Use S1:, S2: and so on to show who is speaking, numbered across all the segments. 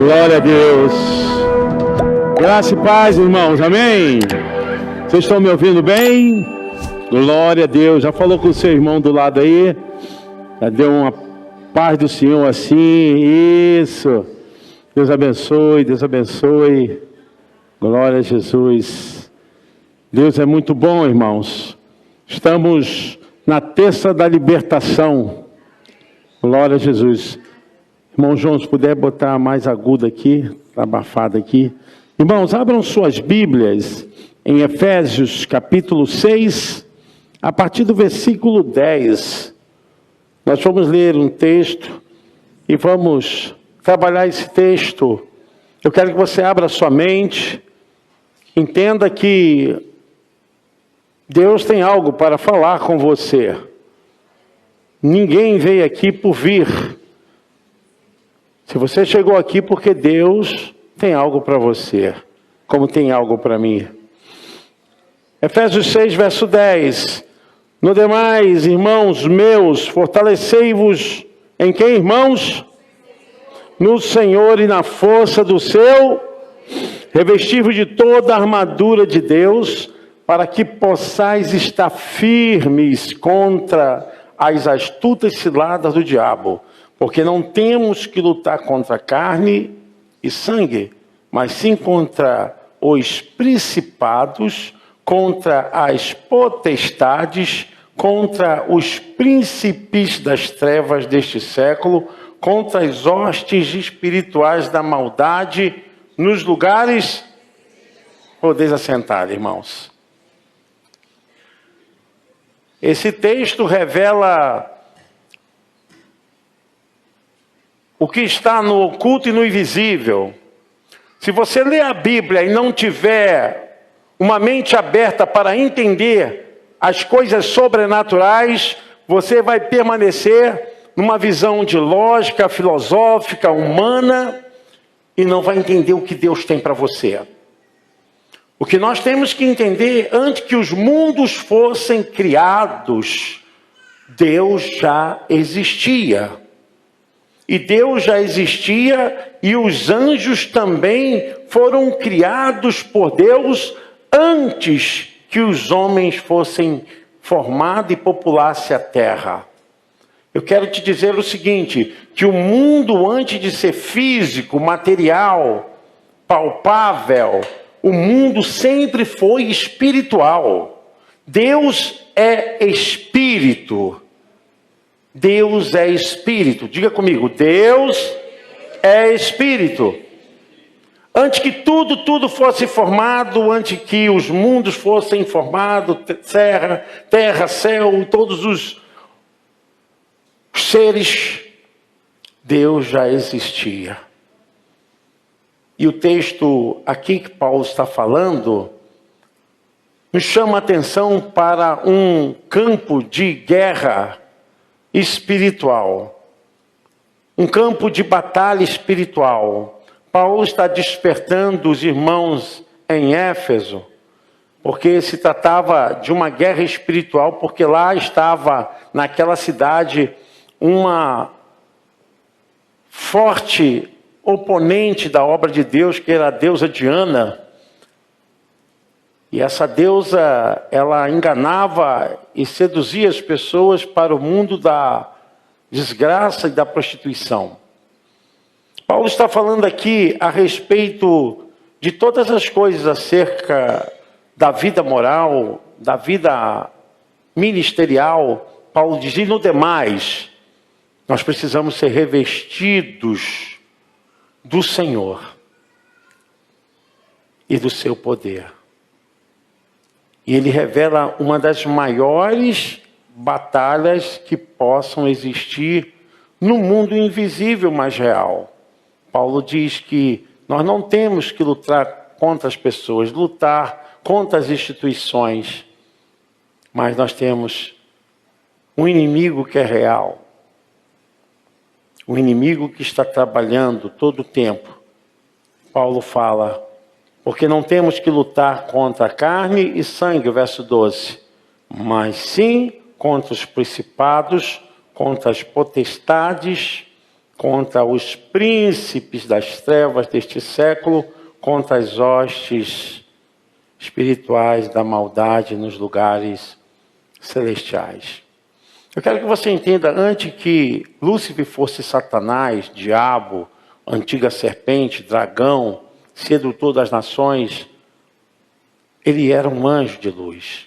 S1: Glória a Deus. Graça e paz, irmãos. Amém? Vocês estão me ouvindo bem? Glória a Deus. Já falou com o seu irmão do lado aí? Já deu uma paz do Senhor assim? Isso. Deus abençoe, Deus abençoe. Glória a Jesus. Deus é muito bom, irmãos. Estamos na terça da libertação. Glória a Jesus. Irmão João, se puder botar mais agudo aqui, abafado aqui. Irmãos, abram suas Bíblias em Efésios capítulo 6, a partir do versículo 10. Nós vamos ler um texto e vamos trabalhar esse texto. Eu quero que você abra sua mente, entenda que Deus tem algo para falar com você. Ninguém veio aqui por vir. Se você chegou aqui porque Deus tem algo para você, como tem algo para mim. Efésios 6, verso 10. No demais, irmãos meus, fortalecei-vos em quem, irmãos? No Senhor e na força do seu, revesti-vos de toda a armadura de Deus, para que possais estar firmes contra as astutas ciladas do diabo. Porque não temos que lutar contra carne e sangue, mas sim contra os principados, contra as potestades, contra os príncipes das trevas deste século, contra as hostes espirituais da maldade nos lugares. Podeis assentar, irmãos. Esse texto revela o que está no oculto e no invisível. Se você ler a Bíblia e não tiver uma mente aberta para entender as coisas sobrenaturais, você vai permanecer numa visão de lógica, filosófica, humana, e não vai entender o que Deus tem para você. O que nós temos que entender, antes que os mundos fossem criados, Deus já existia. E Deus já existia e os anjos também foram criados por Deus antes que os homens fossem formados e populassem a terra. Eu quero te dizer o seguinte, que o mundo antes de ser físico, material, palpável, o mundo sempre foi espiritual. Deus é espírito. Deus é espírito. Diga comigo, Deus é espírito. Antes que tudo fosse formado, antes que os mundos fossem formados, terra, céu, todos os seres, Deus já existia. E o texto aqui que Paulo está falando nos chama a atenção para um campo de guerra espiritual, um campo de batalha espiritual. Paulo está despertando os irmãos em Éfeso, porque se tratava de uma guerra espiritual, porque lá estava, naquela cidade, uma forte oponente da obra de Deus, que era a deusa Diana. E essa deusa, ela enganava e seduzia as pessoas para o mundo da desgraça e da prostituição. Paulo está falando aqui a respeito de todas as coisas acerca da vida moral, da vida ministerial. Paulo diz, e no demais, nós precisamos ser revestidos do Senhor e do seu poder. E ele revela uma das maiores batalhas que possam existir no mundo invisível, mas real. Paulo diz que nós não temos que lutar contra as pessoas, lutar contra as instituições, mas nós temos um inimigo que é real. Um inimigo que está trabalhando todo o tempo. Paulo fala, porque não temos que lutar contra carne e sangue, verso 12, mas sim contra os principados, contra as potestades, contra os príncipes das trevas deste século, contra as hostes espirituais da maldade nos lugares celestiais. Eu quero que você entenda, antes que Lúcifer fosse Satanás, diabo, antiga serpente, dragão, sedutor das nações, ele era um anjo de luz.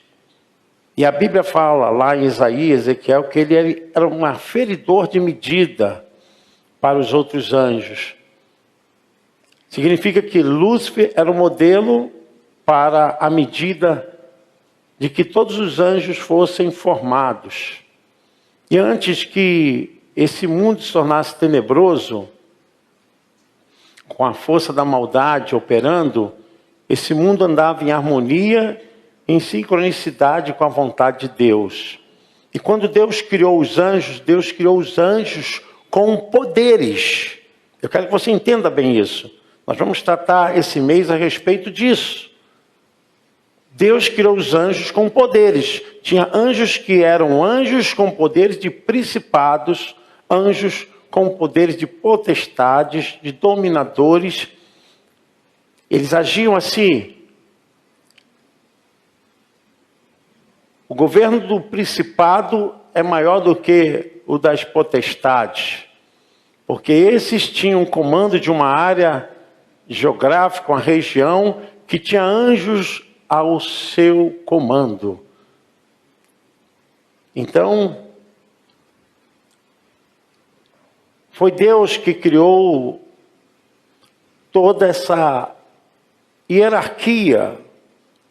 S1: E a Bíblia fala lá em Isaías, Ezequiel, que ele era um aferidor de medida para os outros anjos. Significa que Lúcifer era o modelo para a medida de que todos os anjos fossem formados. E antes que esse mundo se tornasse tenebroso, com a força da maldade operando, esse mundo andava em harmonia, em sincronicidade com a vontade de Deus. E quando Deus criou os anjos com poderes. Eu quero que você entenda bem isso. Nós vamos tratar esse mês a respeito disso. Deus criou os anjos com poderes. Tinha anjos que eram anjos com poderes de principados, anjos com poderes de potestades, de dominadores. Eles agiam assim. O governo do principado é maior do que o das potestades, porque esses tinham comando de uma área geográfica, uma região que tinha anjos ao seu comando. Então, foi Deus que criou toda essa hierarquia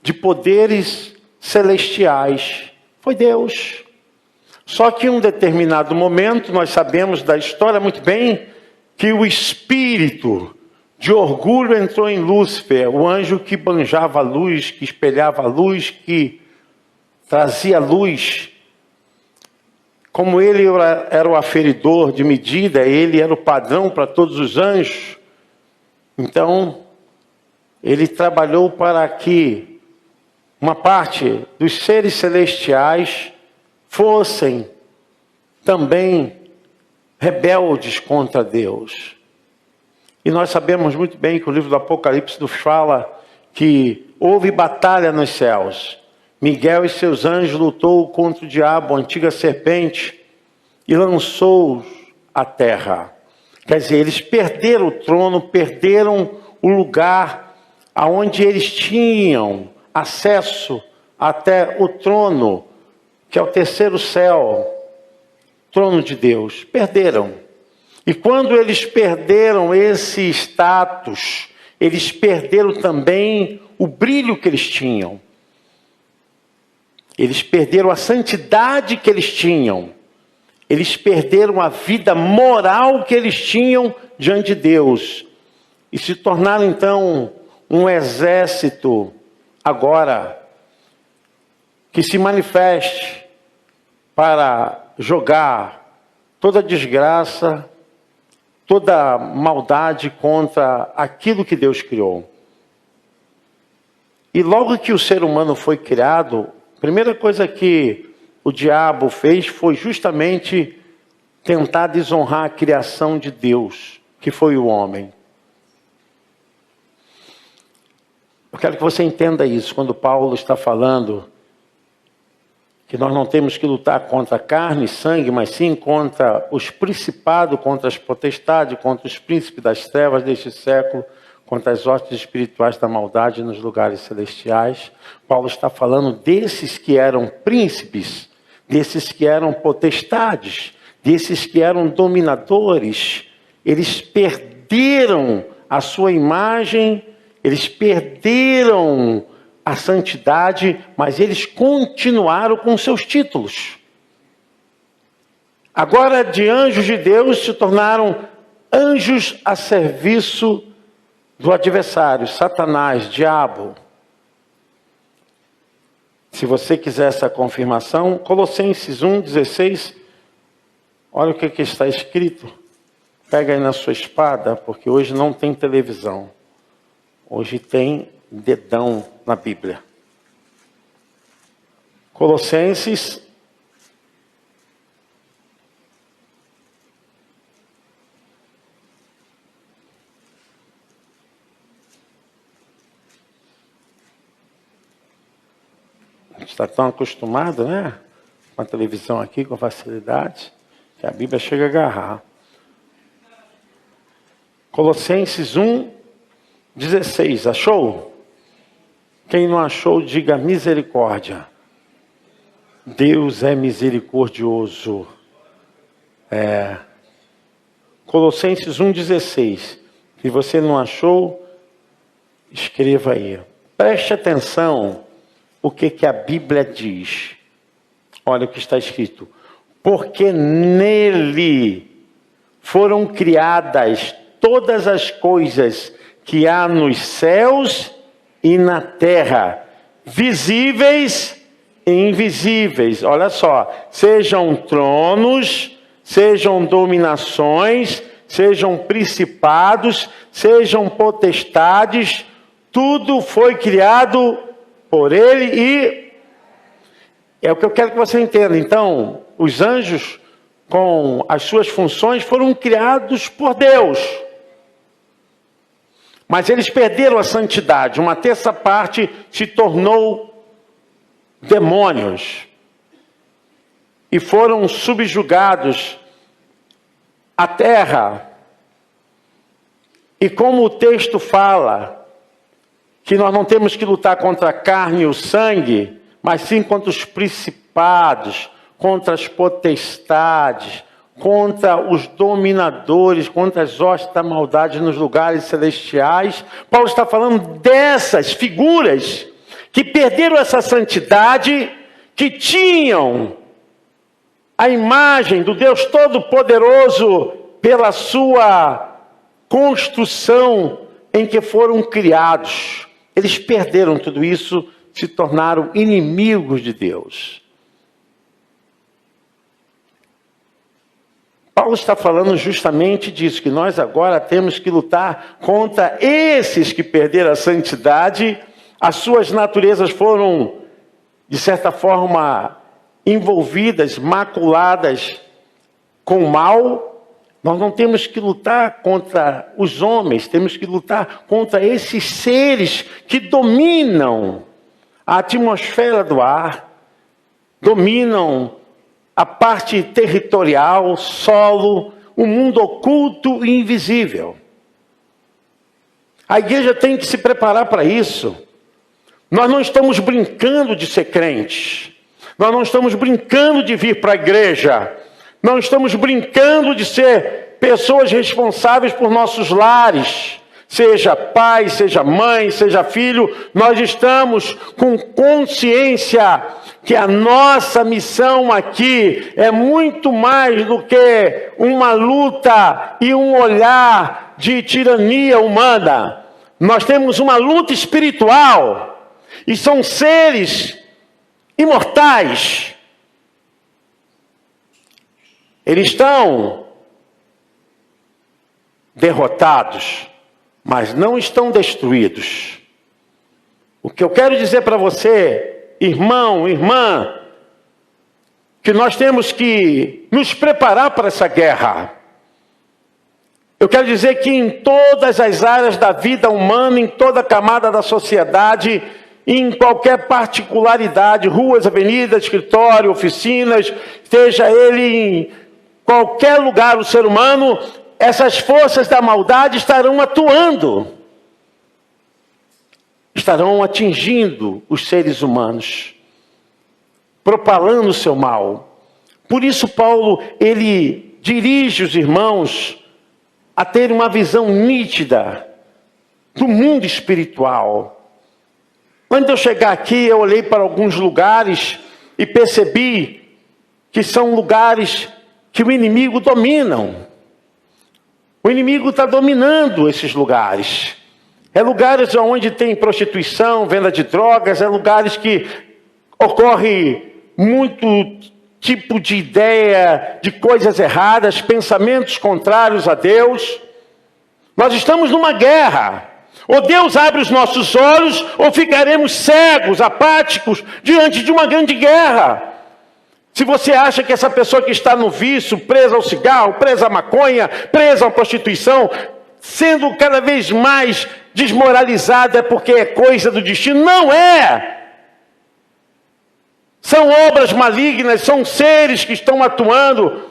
S1: de poderes celestiais. Foi Deus. Só que em um determinado momento, nós sabemos da história muito bem, que o espírito de orgulho entrou em Lúcifer, o anjo que banjava a luz, que espelhava a luz, que trazia luz. Como ele era o aferidor de medida, ele era o padrão para todos os anjos. Então, ele trabalhou para que uma parte dos seres celestiais fossem também rebeldes contra Deus. E nós sabemos muito bem que o livro do Apocalipse nos fala que houve batalha nos céus. Miguel e seus anjos lutou contra o diabo, a antiga serpente, e lançou-os à terra. Quer dizer, eles perderam o trono, perderam o lugar aonde eles tinham acesso até o trono, que é o terceiro céu, trono de Deus. Perderam. E quando eles perderam esse status, eles perderam também o brilho que eles tinham. Eles perderam a santidade que eles tinham. Eles perderam a vida moral que eles tinham diante de Deus. E se tornaram então um exército agora que se manifeste para jogar toda desgraça, toda maldade contra aquilo que Deus criou. E logo que o ser humano foi criado, a primeira coisa que o diabo fez foi justamente tentar desonrar a criação de Deus, que foi o homem. Eu quero que você entenda isso, quando Paulo está falando que nós não temos que lutar contra carne e sangue, mas sim contra os principados, contra as potestades, contra os príncipes das trevas deste século, contra as hostes espirituais da maldade nos lugares celestiais. Paulo está falando desses que eram príncipes, desses que eram potestades, desses que eram dominadores. Eles perderam a sua imagem, eles perderam a santidade, mas eles continuaram com seus títulos. Agora, de anjos de Deus, se tornaram anjos a serviço do adversário, Satanás, diabo. Se você quiser essa confirmação, Colossenses 1,16, olha o que está escrito. Pega aí na sua espada, porque hoje não tem televisão. Hoje tem dedão na Bíblia. Colossenses está tão acostumado, né? Com a televisão aqui, com facilidade, que a Bíblia chega a agarrar. Colossenses 1:16. Achou? Quem não achou, diga misericórdia. Deus é misericordioso. Colossenses 1:16. Se você não achou, escreva aí. Preste atenção o que a Bíblia diz. Olha o que está escrito. Porque nele foram criadas todas as coisas que há nos céus e na terra, visíveis e invisíveis. Olha só, sejam tronos, sejam dominações, sejam principados, sejam potestades, tudo foi criado por ele e é o que eu quero que você entenda. Então, os anjos, com as suas funções, foram criados por Deus. Mas eles perderam a santidade. Uma terça parte se tornou demônios. E foram subjugados à terra. E como o texto fala, que nós não temos que lutar contra a carne e o sangue, mas sim contra os principados, contra as potestades, contra os dominadores, contra as hostes da maldade nos lugares celestiais. Paulo está falando dessas figuras que perderam essa santidade, que tinham a imagem do Deus Todo-Poderoso pela sua construção em que foram criados. Eles perderam tudo isso, se tornaram inimigos de Deus. Paulo está falando justamente disso, que nós agora temos que lutar contra esses que perderam a santidade, as suas naturezas foram, de certa forma, envolvidas, maculadas com o mal. Nós não temos que lutar contra os homens, temos que lutar contra esses seres que dominam a atmosfera do ar, dominam a parte territorial, solo, o mundo oculto e invisível. A igreja tem que se preparar para isso. Nós não estamos brincando de ser crentes. Nós não estamos brincando de vir para a igreja. Não estamos brincando de ser pessoas responsáveis por nossos lares. Seja pai, seja mãe, seja filho, nós estamos com consciência que a nossa missão aqui é muito mais do que uma luta e um olhar de tirania humana. Nós temos uma luta espiritual e são seres imortais. Eles estão derrotados, mas não estão destruídos. O que eu quero dizer para você, irmão, irmã, que nós temos que nos preparar para essa guerra. Eu quero dizer que em todas as áreas da vida humana, em toda a camada da sociedade, em qualquer particularidade, ruas, avenidas, escritório, oficinas, seja ele em qualquer lugar, o ser humano, essas forças da maldade estarão atuando, estarão atingindo os seres humanos, propalando o seu mal. Por isso Paulo, ele dirige os irmãos a ter uma visão nítida do mundo espiritual. Antes de eu chegar aqui, eu olhei para alguns lugares e percebi que são lugares que o inimigo domina. O inimigo está dominando esses lugares. É lugares onde tem prostituição, venda de drogas, é lugares que ocorre muito tipo de ideia de coisas erradas, pensamentos contrários a Deus. Nós estamos numa guerra. Ou Deus abre os nossos olhos, ou ficaremos cegos, apáticos, diante de uma grande guerra. Se você acha que essa pessoa que está no vício, presa ao cigarro, presa à maconha, presa à prostituição, sendo cada vez mais desmoralizada é porque é coisa do destino, não é! São obras malignas, são seres que estão atuando,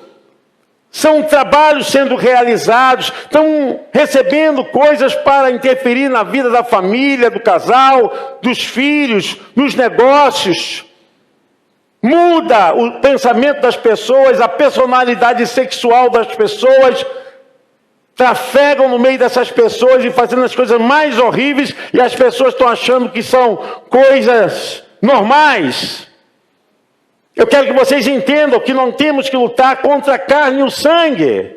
S1: são trabalhos sendo realizados, estão recebendo coisas para interferir na vida da família, do casal, dos filhos, nos negócios. Muda o pensamento das pessoas, a personalidade sexual das pessoas, trafegam no meio dessas pessoas e fazendo as coisas mais horríveis, e as pessoas estão achando que são coisas normais. Eu quero que vocês entendam que não temos que lutar contra a carne e o sangue.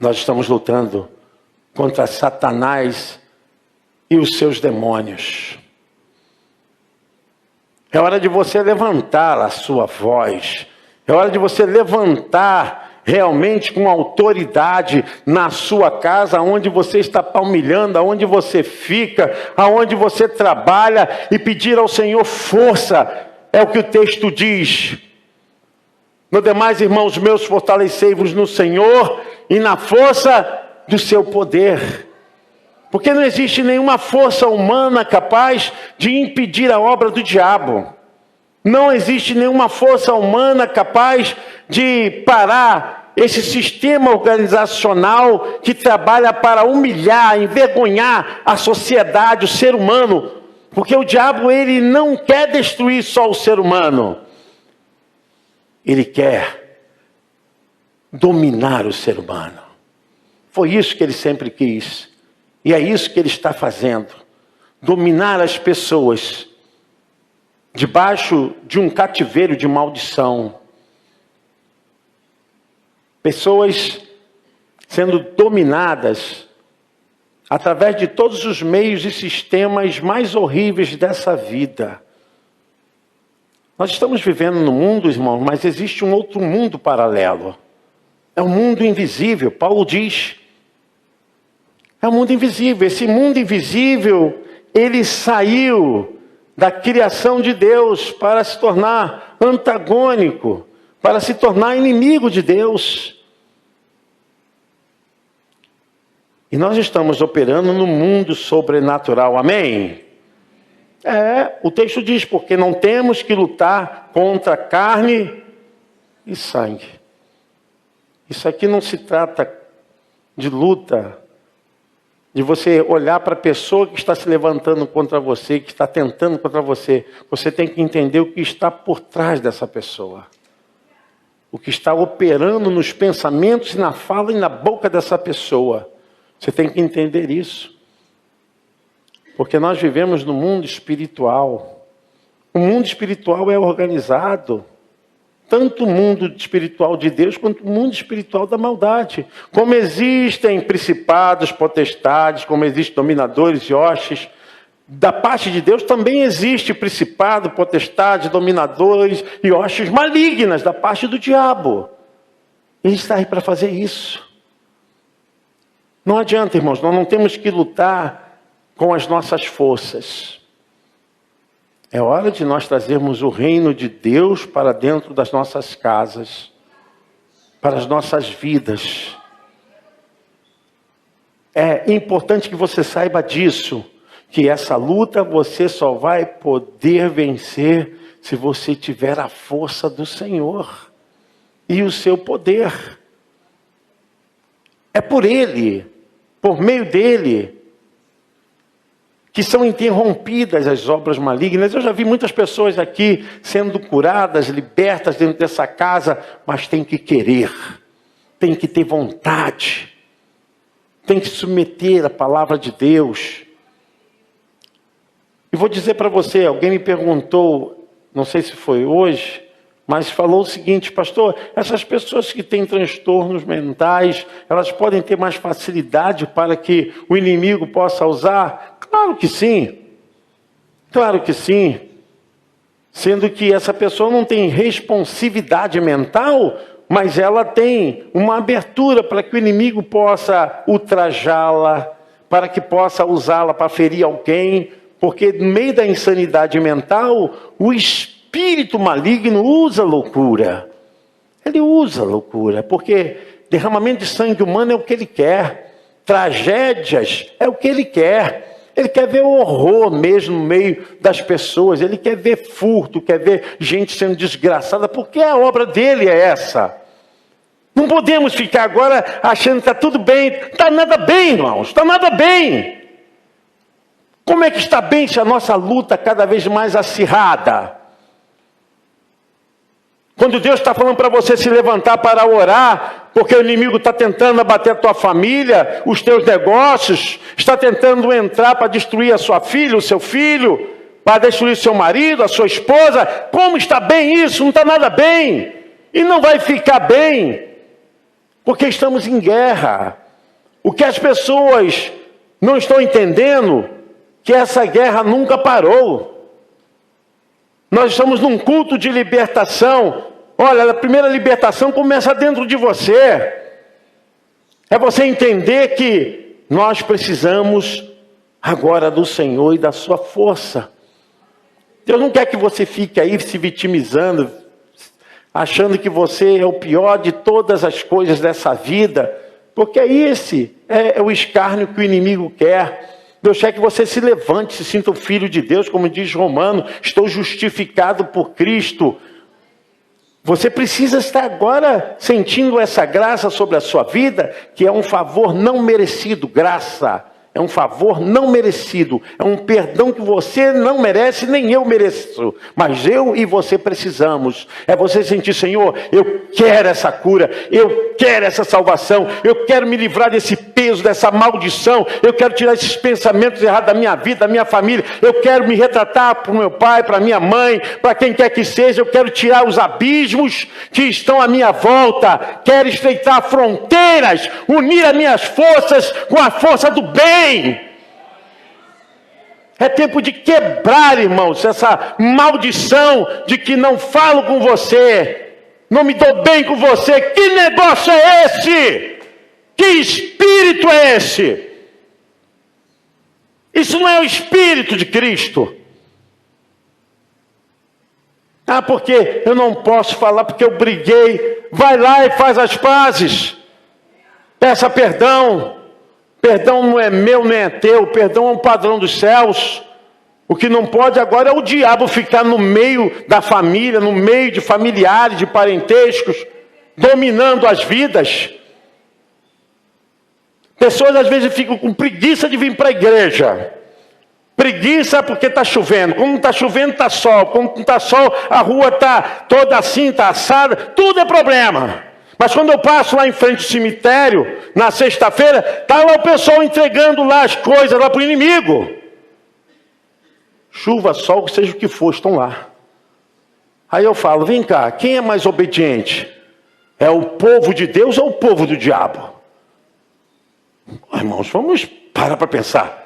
S1: Nós estamos lutando contra Satanás e os seus demônios. É hora de você levantar a sua voz. É hora de você levantar realmente com autoridade na sua casa, onde você está palmilhando, aonde você fica, aonde você trabalha, e pedir ao Senhor força. É o que o texto diz. No demais, irmãos meus, fortalecei-vos no Senhor e na força do seu poder. Porque não existe nenhuma força humana capaz de impedir a obra do diabo. Não existe nenhuma força humana capaz de parar esse sistema organizacional que trabalha para humilhar, envergonhar a sociedade, o ser humano. Porque o diabo, ele não quer destruir só o ser humano. Ele quer dominar o ser humano. Foi isso que ele sempre quis. E é isso que ele está fazendo. Dominar as pessoas debaixo de um cativeiro de maldição. Pessoas sendo dominadas através de todos os meios e sistemas mais horríveis dessa vida. Nós estamos vivendo no mundo, irmãos, mas existe um outro mundo paralelo. É um mundo invisível, Paulo diz. É um mundo invisível. Esse mundo invisível, ele saiu da criação de Deus para se tornar antagônico, para se tornar inimigo de Deus. E nós estamos operando no mundo sobrenatural, amém? O texto diz, porque não temos que lutar contra carne e sangue. Isso aqui não se trata de luta, de você olhar para a pessoa que está se levantando contra você, que está tentando contra você. Você tem que entender o que está por trás dessa pessoa. O que está operando nos pensamentos, na fala e na boca dessa pessoa. Você tem que entender isso. Porque nós vivemos no mundo espiritual. O mundo espiritual é organizado. Tanto o mundo espiritual de Deus, quanto o mundo espiritual da maldade. Como existem principados, potestades, como existem dominadores e hostes, da parte de Deus também existe principado, potestade, dominadores e hostes malignas da parte do diabo. Ele está aí para fazer isso. Não adianta, irmãos, nós não temos que lutar com as nossas forças. É hora de nós trazermos o reino de Deus para dentro das nossas casas, para as nossas vidas. É importante que você saiba disso, que essa luta você só vai poder vencer se você tiver a força do Senhor e o seu poder. É por Ele, por meio dEle, que são interrompidas as obras malignas. Eu já vi muitas pessoas aqui sendo curadas, libertas dentro dessa casa, mas tem que querer, tem que ter vontade, tem que submeter a palavra de Deus. E vou dizer para você, alguém me perguntou, não sei se foi hoje, mas falou o seguinte: pastor, essas pessoas que têm transtornos mentais, elas podem ter mais facilidade para que o inimigo possa usar? Claro que sim, claro que sim. Sendo que essa pessoa não tem responsividade mental, mas ela tem uma abertura para que o inimigo possa ultrajá-la, para que possa usá-la para ferir alguém, porque no meio da insanidade mental, o espírito maligno usa loucura. Ele usa loucura, porque derramamento de sangue humano é o que ele quer, tragédias é o que ele quer. Ele quer ver o horror mesmo no meio das pessoas. Ele quer ver furto, quer ver gente sendo desgraçada, porque a obra dele é essa. Não podemos ficar agora achando que está tudo bem. Está nada bem, irmãos, está nada bem. Como é que está bem se a nossa luta é cada vez mais acirrada? Quando Deus está falando para você se levantar para orar, porque o inimigo está tentando abater a tua família, os teus negócios, está tentando entrar para destruir a sua filha, o seu filho, para destruir seu marido, a sua esposa. Como está bem isso? Não está nada bem. E não vai ficar bem, porque estamos em guerra. O que as pessoas não estão entendendo, que essa guerra nunca parou. Nós estamos num culto de libertação. Olha, a primeira libertação começa dentro de você. É você entender que nós precisamos agora do Senhor e da sua força. Deus não quer que você fique aí se vitimizando, achando que você é o pior de todas as coisas dessa vida, porque esse é o escárnio que o inimigo quer. Deus quer que você se levante, se sinta o filho de Deus, como diz Romano, estou justificado por Cristo. Você precisa estar agora sentindo essa graça sobre a sua vida, que é um favor não merecido, graça. É um favor não merecido, é um perdão que você não merece, nem eu mereço, mas eu e você precisamos. É você sentir, Senhor, eu quero essa cura, eu quero essa salvação, eu quero me livrar desse peso, dessa maldição, eu quero tirar esses pensamentos errados da minha vida, da minha família, eu quero me retratar para o meu pai, para a minha mãe, para quem quer que seja, eu quero tirar os abismos que estão à minha volta, quero estreitar fronteiras, unir as minhas forças com a força do bem. É tempo de quebrar, irmãos, essa maldição de que não falo com você, não me dou bem com você. Que negócio é esse? Que espírito é esse? Isso não é o espírito de Cristo. Ah, porque eu não posso falar porque eu briguei. Vai lá e faz as pazes. Peça perdão. Perdão não é meu nem é teu, perdão é um padrão dos céus. O que não pode agora é o diabo ficar no meio da família, no meio de familiares, de parentescos, dominando as vidas. Pessoas às vezes ficam com preguiça de vir para a igreja. Preguiça porque está chovendo. Como está chovendo, está sol. Como não está sol, a rua está toda assim, está assada. Tudo é problema. Mas quando eu passo lá em frente ao cemitério, na sexta-feira, está lá o pessoal entregando lá as coisas lá para o inimigo. Chuva, sol, seja o que for, estão lá. Aí eu falo, vem cá, quem é mais obediente? É o povo de Deus ou o povo do diabo? Oh, irmãos, vamos parar para pensar.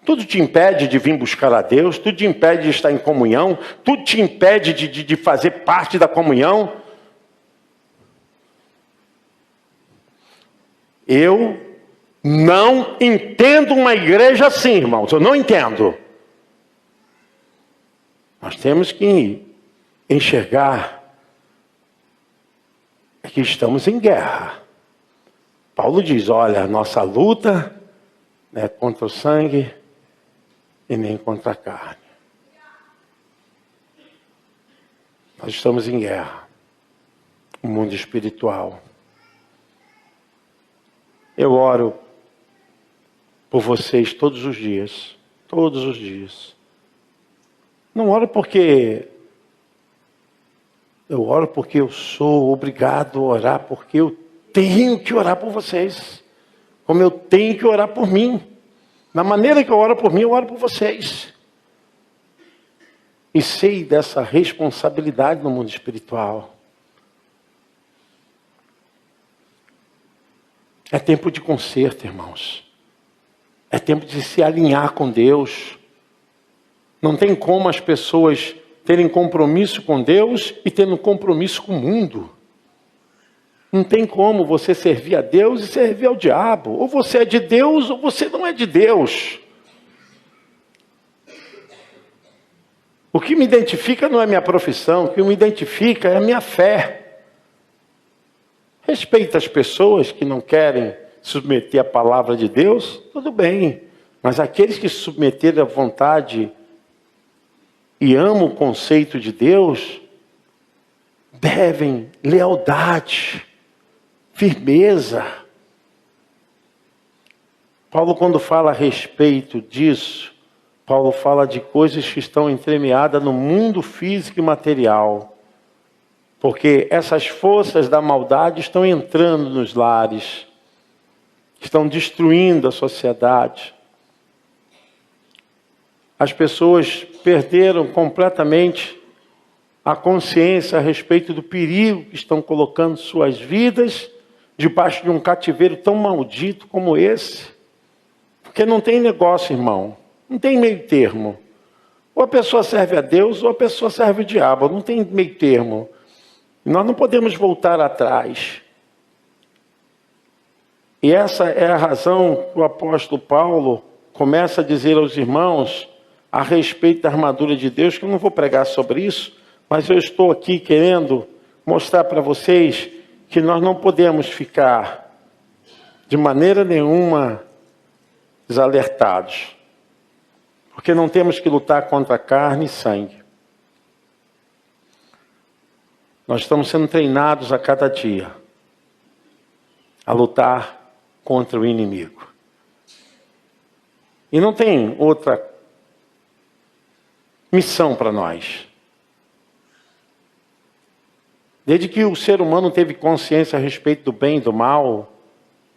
S1: Tudo te impede de vir buscar a Deus, tudo te impede de estar em comunhão, tudo te impede de fazer parte da comunhão. Eu não entendo uma igreja assim, irmãos, eu não entendo. Nós temos que enxergar que estamos em guerra. Paulo diz, olha, a nossa luta não é contra o sangue e nem contra a carne. Nós estamos em guerra. O mundo espiritual. Eu oro por vocês todos os dias. Todos os dias. Não oro porque... Eu oro porque eu sou obrigado a orar, porque eu tenho que orar por vocês. Como eu tenho que orar por mim. Na maneira que eu oro por mim, eu oro por vocês. E sei dessa responsabilidade no mundo espiritual. É tempo de conserto, irmãos. É tempo de se alinhar com Deus. Não tem como as pessoas terem compromisso com Deus e terem compromisso com o mundo. Não tem como você servir a Deus e servir ao diabo. Ou você é de Deus ou você não é de Deus. O que me identifica não é minha profissão, o que me identifica é a minha fé. Respeita as pessoas que não querem submeter à palavra de Deus, tudo bem. Mas aqueles que se submeterem à vontade e amam o conceito de Deus, devem lealdade, firmeza. Paulo, quando fala a respeito disso, Paulo fala de coisas que estão entremeadas no mundo físico e material. Porque essas forças da maldade estão entrando nos lares, estão destruindo a sociedade. As pessoas perderam completamente a consciência a respeito do perigo que estão colocando suas vidas debaixo de um cativeiro tão maldito como esse. Porque não tem negócio, irmão. Não tem meio termo. Ou a pessoa serve a Deus ou a pessoa serve o diabo. Não tem meio termo. Nós não podemos voltar atrás. E essa é a razão que o apóstolo Paulo começa a dizer aos irmãos a respeito da armadura de Deus, que eu não vou pregar sobre isso, mas eu estou aqui querendo mostrar para vocês que nós não podemos ficar de maneira nenhuma desalertados. Porque não temos que lutar contra carne e sangue. Nós estamos sendo treinados a cada dia a lutar contra o inimigo. E não tem outra missão para nós. Desde que o ser humano teve consciência a respeito do bem e do mal,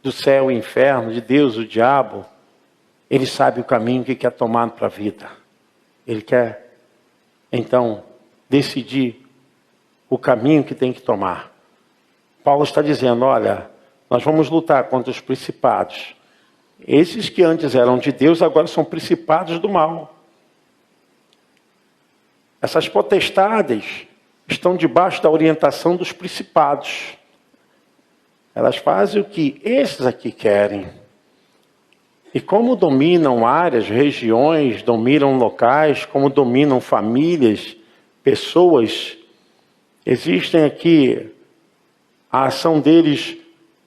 S1: do céu e inferno, de Deus e o diabo, ele sabe o caminho que quer tomar para a vida. Ele quer, então, decidir o caminho que tem que tomar. Paulo está dizendo, olha, nós vamos lutar contra os principados. Esses que antes eram de Deus, agora são principados do mal. Essas potestades estão debaixo da orientação dos principados. Elas fazem o que esses aqui querem. E como dominam áreas, regiões, dominam locais, como dominam famílias, pessoas, existem aqui a ação deles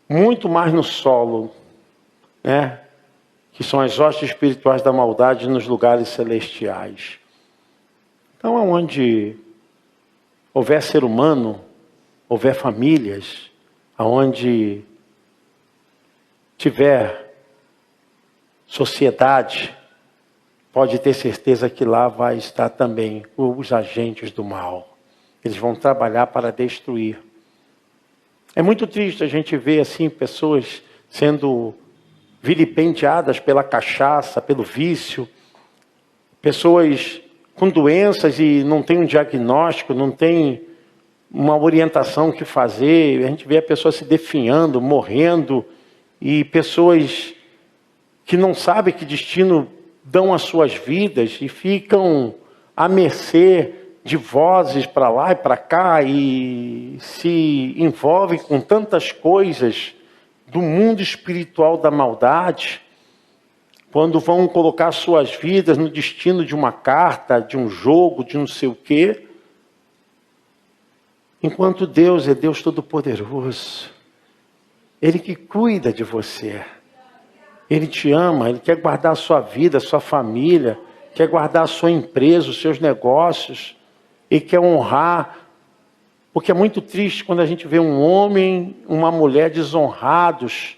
S1: muito mais no solo, né? Que são as hostes espirituais da maldade nos lugares celestiais. Então, aonde houver ser humano, houver famílias, aonde tiver sociedade, pode ter certeza que lá vai estar também os agentes do mal. Eles vão trabalhar para destruir. É muito triste a gente ver assim pessoas sendo vilipendiadas pela cachaça, pelo vício, pessoas com doenças e não tem um diagnóstico, não tem uma orientação que fazer. A gente vê a pessoa se definhando, morrendo, e pessoas que não sabem que destino dão às suas vidas e ficam à mercê de vozes para lá e para cá e se envolvem com tantas coisas do mundo espiritual da maldade, quando vão colocar suas vidas no destino de uma carta, de um jogo, de não sei o quê, enquanto Deus é Deus Todo-Poderoso. Ele que cuida de você. Ele te ama, Ele quer guardar a sua vida, a sua família, quer guardar a sua empresa, os seus negócios, e quer honrar. Porque é muito triste quando a gente vê um homem, uma mulher desonrados,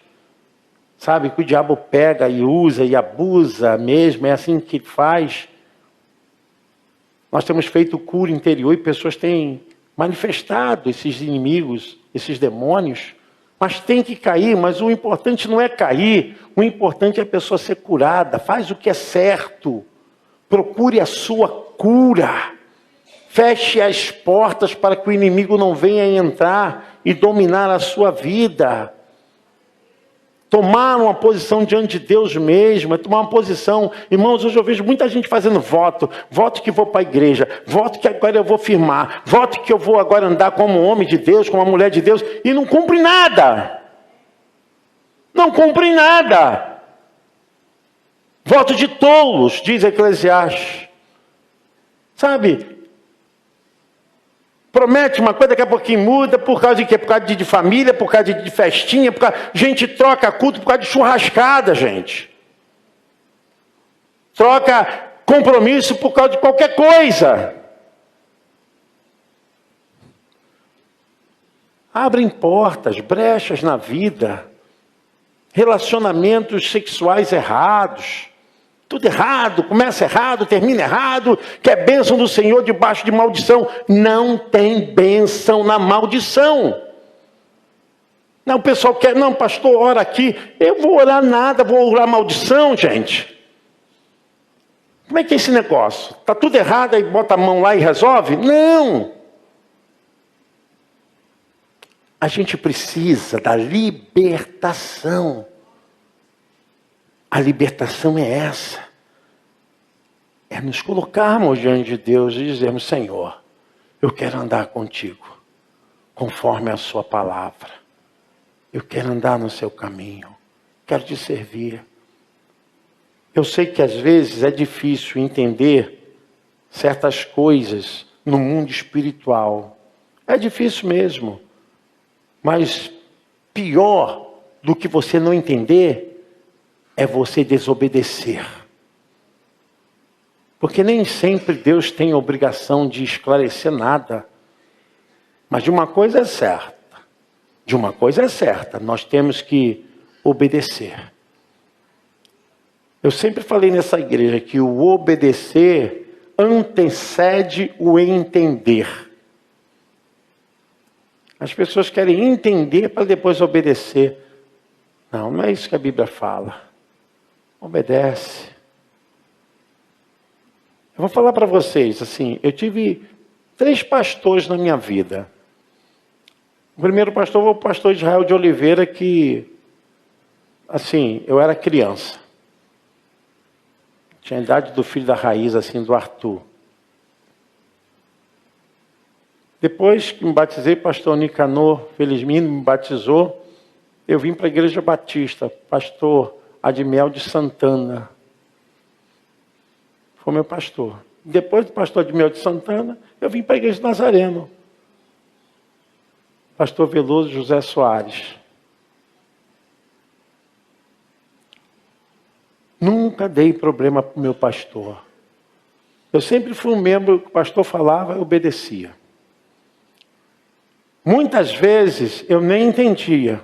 S1: sabe, que o diabo pega e usa e abusa mesmo, é assim que faz. Nós temos feito cura interior e pessoas têm manifestado esses inimigos, esses demônios, mas tem que cair. Mas o importante não é cair, o importante é a pessoa ser curada. Faz o que é certo, procure a sua cura, feche as portas para que o inimigo não venha entrar e dominar a sua vida. Tomar uma posição diante de Deus mesmo, é tomar uma posição. Irmãos, hoje eu vejo muita gente fazendo voto. Voto que vou para a igreja, voto que agora eu vou firmar, voto que eu vou agora andar como um homem de Deus, como uma mulher de Deus, e não cumpre nada. Não cumpre nada. Voto de tolos, diz Eclesiastes. Sabe? Promete uma coisa, daqui a pouquinho muda, por causa de quê? Por causa de família, por causa de festinha, por causa... gente troca culto por causa de churrascada, gente. Troca compromisso por causa de qualquer coisa. Abrem portas, brechas na vida. Relacionamentos sexuais errados. Tudo errado, começa errado, termina errado, quer bênção do Senhor debaixo de maldição. Não tem bênção na maldição. Não, o pessoal quer, não, pastor, ora aqui. Eu vou orar nada, vou orar maldição, gente. Como é que é esse negócio? Está tudo errado, aí bota a mão lá e resolve? Não. A gente precisa da libertação. A libertação é essa. É nos colocarmos diante de Deus e dizermos, Senhor, eu quero andar contigo, conforme a sua palavra. Eu quero andar no seu caminho. Quero te servir. Eu sei que às vezes é difícil entender certas coisas no mundo espiritual. É difícil mesmo. Mas pior do que você não entender é você desobedecer. Porque nem sempre Deus tem obrigação de esclarecer nada. Mas de uma coisa é certa. De uma coisa é certa. Nós temos que obedecer. Eu sempre falei nessa igreja que o obedecer antecede o entender. As pessoas querem entender para depois obedecer. Não, não é isso que a Bíblia fala. Obedece. Eu vou falar para vocês, assim, eu tive 3 pastores na minha vida. O primeiro pastor foi o pastor Israel de Oliveira, que, assim, eu era criança. Tinha a idade do filho da Raiz, assim, do Arthur. Depois que me batizei, pastor Nicanor Felizmino me batizou, eu vim para a igreja batista, pastor Admiel de Santana. Foi meu pastor. Depois do pastor Admiel de Santana, eu vim para a igreja Nazareno. Pastor Veloso José Soares. Nunca dei problema para o meu pastor. Eu sempre fui um membro que o pastor falava e obedecia. Muitas vezes eu nem entendia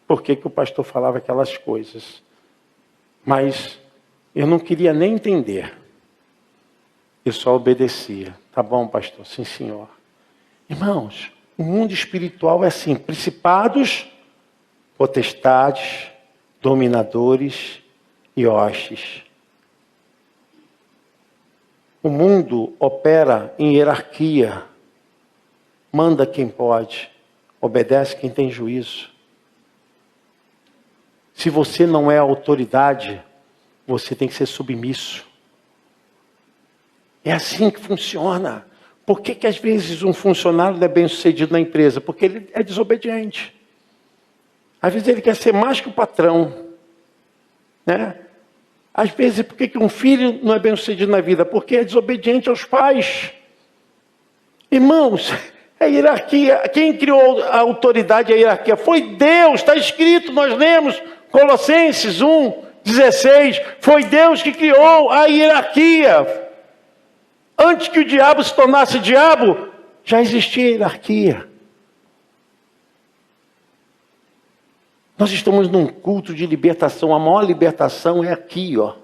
S1: por que o pastor falava aquelas coisas. Mas eu não queria nem entender. Eu só obedecia. Tá bom, pastor? Sim, senhor. Irmãos, o mundo espiritual é assim. Principados, potestades, dominadores e hostes. O mundo opera em hierarquia. Manda quem pode. Obedece quem tem juízo. Se você não é autoridade, você tem que ser submisso. É assim que funciona. Por que às vezes um funcionário não é bem sucedido na empresa? Porque ele é desobediente. Às vezes ele quer ser mais que o patrão. Né? Às vezes, por que um filho não é bem sucedido na vida? Porque é desobediente aos pais. Irmãos, a hierarquia, quem criou a autoridade e a hierarquia? Foi Deus, está escrito, nós lemos Colossenses 1:16. Foi Deus que criou a hierarquia. Antes que o diabo se tornasse diabo, já existia hierarquia. Nós estamos num culto de libertação. A maior libertação é aqui, ó,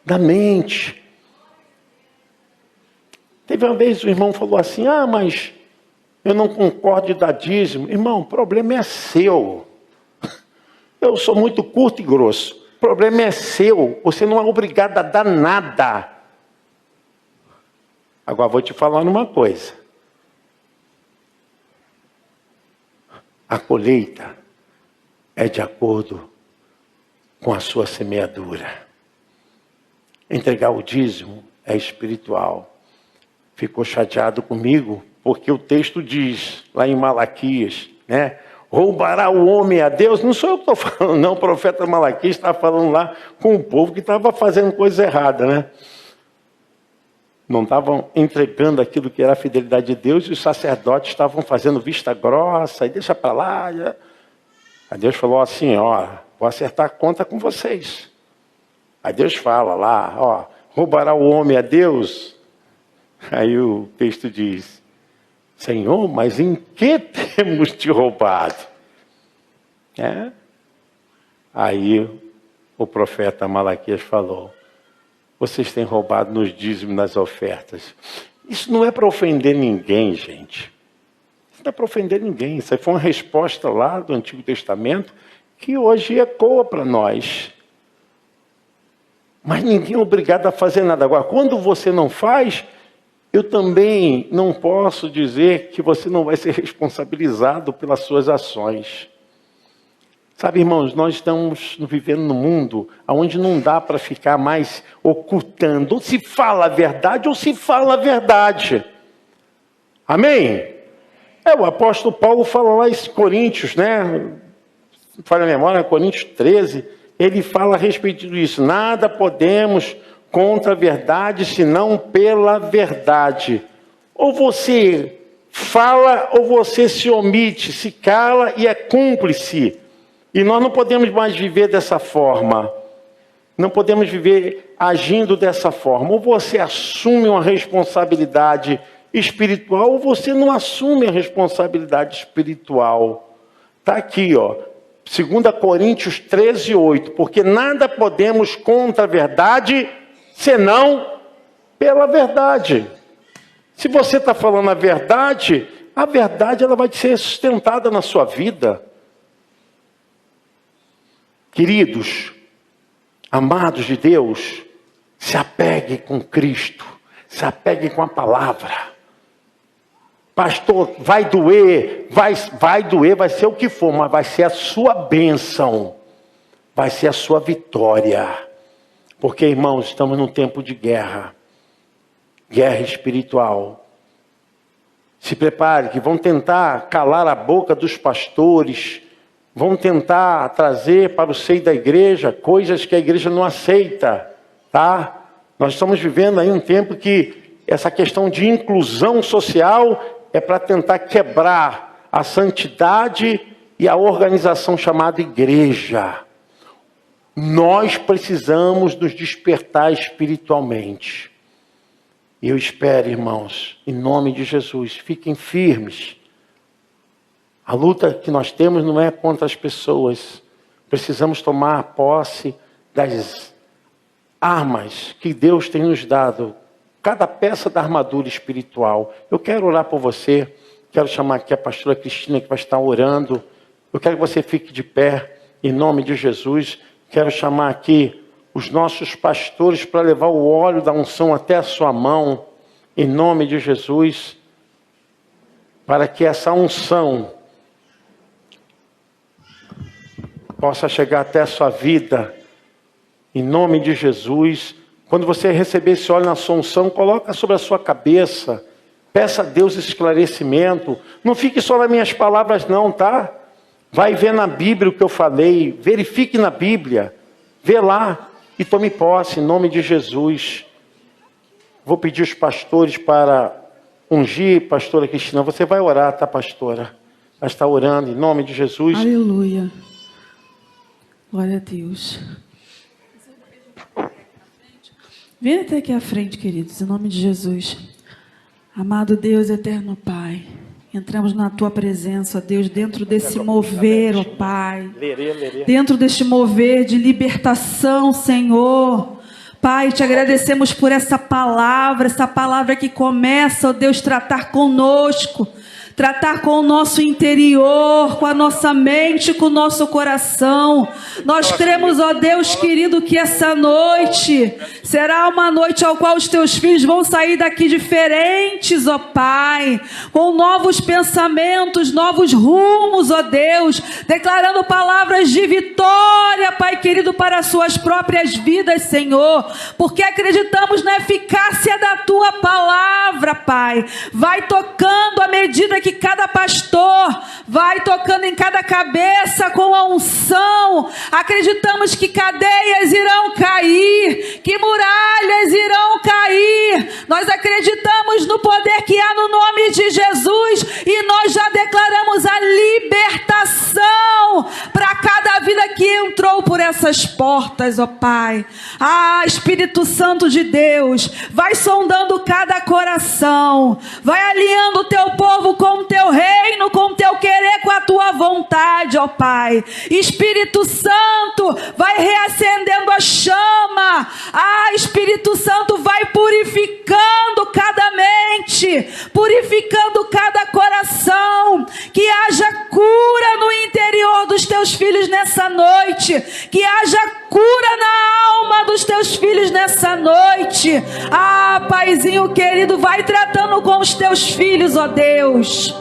S1: da mente. Teve uma vez o irmão falou assim, mas eu não concordo de dar dízimo. Irmão, o problema é seu. Eu sou muito curto e grosso. O problema é seu. Você não é obrigado a dar nada. Agora vou te falar uma coisa. A colheita é de acordo com a sua semeadura. Entregar o dízimo é espiritual. Ficou chateado comigo porque o texto diz, lá em Malaquias, né? Roubará o homem a Deus. Não sou eu que estou falando, não. O profeta Malaquias está falando lá com o povo que estava fazendo coisa errada, né? não estavam entregando aquilo que era a fidelidade de Deus, e os sacerdotes estavam fazendo vista grossa, e deixa para lá. Aí Deus falou assim, ó, vou acertar a conta com vocês. Aí Deus fala lá, ó, roubará o homem a Deus? Aí o texto diz, Senhor, mas em que temos te roubado? Aí o profeta Malaquias falou, vocês têm roubado nos dízimos, nas ofertas. Isso não é para ofender ninguém, gente. Isso não é para ofender ninguém. Isso aí foi uma resposta lá do Antigo Testamento que hoje ecoa para nós. Mas ninguém é obrigado a fazer nada. Agora, quando você não faz, eu também não posso dizer que você não vai ser responsabilizado pelas suas ações. Sabe, irmãos, nós estamos vivendo num mundo onde não dá para ficar mais ocultando. Ou se fala a verdade, ou se fala a verdade. Amém? O apóstolo Paulo fala lá em Coríntios, né? Falha a memória, Coríntios 13. Ele fala a respeito disso. Nada podemos contra a verdade, senão pela verdade. Ou você fala, ou você se omite, se cala e é cúmplice. E nós não podemos mais viver dessa forma. Não podemos viver agindo dessa forma. Ou você assume uma responsabilidade espiritual, ou você não assume a responsabilidade espiritual. Está aqui, ó. 2 Coríntios 13, 8. Porque nada podemos contra a verdade, senão pela verdade. Se você está falando a verdade ela vai ser sustentada na sua vida. Queridos, amados de Deus, se apeguem com Cristo, se apeguem com a palavra. Pastor, vai doer, vai doer, vai ser o que for, mas vai ser a sua bênção, vai ser a sua vitória. Porque, irmãos, estamos num tempo de guerra, guerra espiritual. Se prepare, que vão tentar calar a boca dos pastores, vão tentar trazer para o seio da igreja coisas que a igreja não aceita, tá? Nós estamos vivendo aí um tempo que essa questão de inclusão social é para tentar quebrar a santidade e a organização chamada igreja. Nós precisamos nos despertar espiritualmente. E eu espero, irmãos, em nome de Jesus, fiquem firmes. A luta que nós temos não é contra as pessoas. Precisamos tomar posse das armas que Deus tem nos dado. Cada peça da armadura espiritual. Eu quero orar por você. Quero chamar aqui a pastora Cristina que vai estar orando. Eu quero que você fique de pé, em nome de Jesus. Quero chamar aqui os nossos pastores para levar o óleo da unção até a sua mão, em nome de Jesus. Para que essa unção possa chegar até a sua vida, em nome de Jesus. Quando você receber esse óleo na sua unção, coloca sobre a sua cabeça, peça a Deus esclarecimento, não fique só nas minhas palavras não, tá? Vai ver na Bíblia o que eu falei, verifique na Bíblia, vê lá e tome posse, em nome de Jesus. Vou pedir os pastores para ungir, pastora Cristina, você vai orar, tá, pastora? Vai estar orando, em nome de Jesus.
S2: Aleluia. Glória a Deus. Vem até aqui à frente, queridos, em nome de Jesus. Amado Deus, eterno Pai, entramos na Tua presença, ó Deus, dentro desse mover, ó Pai. Dentro deste mover de libertação, Senhor. Pai, te agradecemos por essa palavra que começa, ó Deus, tratar conosco. Tratar com o nosso interior, com a nossa mente, com o nosso coração. Nós cremos, ó Deus querido, que essa noite será uma noite ao qual os teus filhos vão sair daqui diferentes, ó Pai, com novos pensamentos, novos rumos, ó Deus, declarando palavras de vitória, Pai querido, para as suas próprias vidas, Senhor, porque acreditamos na eficácia da tua palavra, Pai. Vai tocando à medida que que cada pastor vai tocando em cada cabeça com a unção. Acreditamos que cadeias irão cair, que muralhas irão cair. Nós acreditamos no poder que há no nome de Jesus e nós já declaramos a libertação para cada vida que entrou por essas portas, ó Pai. Ah, Espírito Santo de Deus, vai sondando cada coração, vai alinhando o teu povo com o teu reino, com o teu querer, com a tua vontade, ó Pai. Espírito Santo, vai reacendendo a chama. Ah, Espírito Santo, vai purificando cada mente, purificando cada coração, que haja cura no interior dos teus filhos nessa noite, que haja cura na alma dos teus filhos nessa noite. Ah, Paizinho querido, vai tratando com os teus filhos, ó Deus.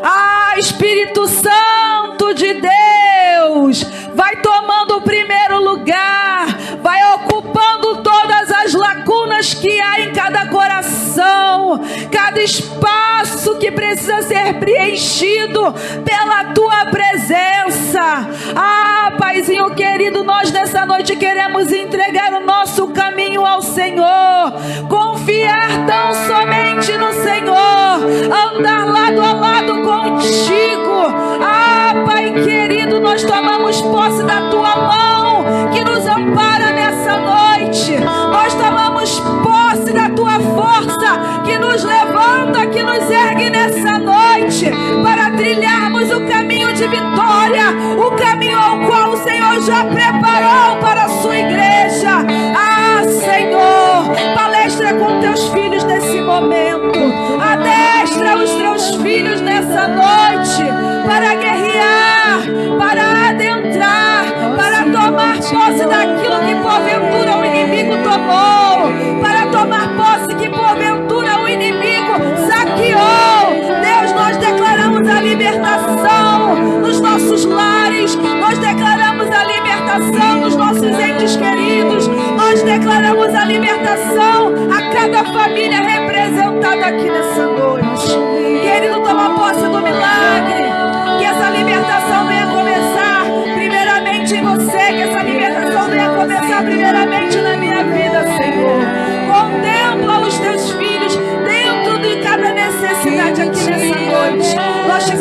S2: Ah, Espírito Santo de Deus, vai tomando o primeiro lugar, vai ocupando todas as lacunas que há em cada coração, cada espaço que precisa ser preenchido pela tua presença. Ah, Paizinho querido, nós nessa noite queremos entregar o nosso caminho ao Senhor, confiar tão somente no Senhor, andar lado a lado contigo. Ah, Pai querido, nós tomamos posse da tua mão que nos ampara nessa noite. Nós tomamos posse da tua força que nos levanta, que nos ergue nessa noite, para trilharmos o caminho de vitória, o caminho ao qual o Senhor já preparou para a sua igreja. Ah, Senhor, palestra com teus filhos nesse momento, adestra os teus filhos nessa noite para guerrear, para adentrar, para tomar posse daquilo que porventura o inimigo tomou, para tomar posse que porventura o inimigo saqueou. Deus, nós declaramos a libertação nos nossos lares, nós declaramos a libertação nos nossos entes queridos, nós declaramos a libertação a cada família representada aqui nessa noite. Querido, toma posse do milagre, que essa libertação venha começar primeiramente em você, que essa libertação venha começar primeiramente na minha vida, Senhor. Contempla os teus filhos dentro de cada necessidade aqui nessa noite. Nós te